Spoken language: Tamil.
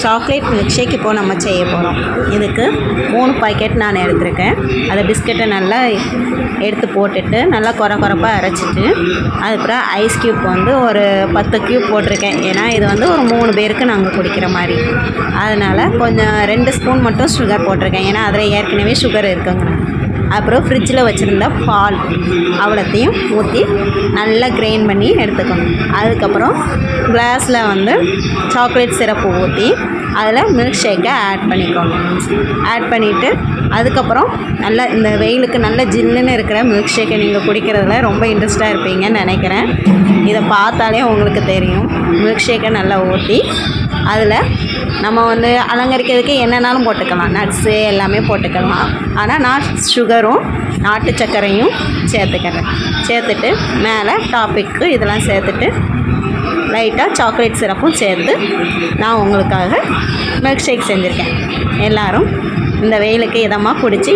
சாக்லேட் மில்க் ஷேக் இப்போது நம்ம செய்ய போகிறோம். இதுக்கு 3 பாக்கெட் நான் எடுத்திருக்கேன். அதை பிஸ்கெட்டை நல்லா எடுத்து போட்டுட்டு நல்லா கொரப்பாக அரைச்சிட்டு, அதுக்கப்புறம் ஐஸ் க்யூப் வந்து ஒரு 10 க்யூப் போட்டிருக்கேன். ஏன்னா இது வந்து ஒரு 3 பேருக்கு நாங்கள் குடிக்கிற மாதிரி. அதனால் கொஞ்சம் 2 ஸ்பூன் மட்டும் சுகர் போட்டிருக்கேன். ஏன்னா அதில் ஏற்கனவே சுகர் இருக்குங்க. அப்புறம் ஃப்ரிட்ஜில் வச்சுருந்த பால் அவ்வளோத்தையும் ஊற்றி நல்லா கிரைண்ட் பண்ணி எடுத்துக்கணும். அதுக்கப்புறம் கிளாஸில் வந்து சாக்லேட் சிரப்பு ஊற்றி அதில் மில்க் ஷேக்கை ஆட் பண்ணிக்கணும். ஆட் பண்ணிவிட்டு அதுக்கப்புறம் நல்லா இந்த வெயிலுக்கு நல்ல ஜில்லுன்னு இருக்கிற மில்க் ஷேக்கை நீங்கள் குடிக்கிறதுல ரொம்ப இன்ட்ரெஸ்ட்டாக இருப்பீங்கன்னு நினைக்கிறேன். இதை பார்த்தாலே உங்களுக்கு தெரியும். மில்க் ஷேக்கை நல்லா ஊற்றி அதில் நம்ம வந்து அலங்கரிக்கிறதுக்கு என்னென்னாலும் போட்டுக்கலாம். நட்ஸு எல்லாமே போட்டுக்கலாம். ஆனால் நான் சுகரும் நாட்டு சர்க்கரையும் சேர்த்துட்டு மேலே டாப்பிக்கு இதெல்லாம் சேர்த்துட்டு லைட்டாக சாக்லேட் சிரப்பும் சேர்த்து நான் உங்களுக்காக மில்க் ஷேக் செஞ்சுருக்கேன். எல்லோரும் இந்த வெயிலுக்கு இதமாக குடித்து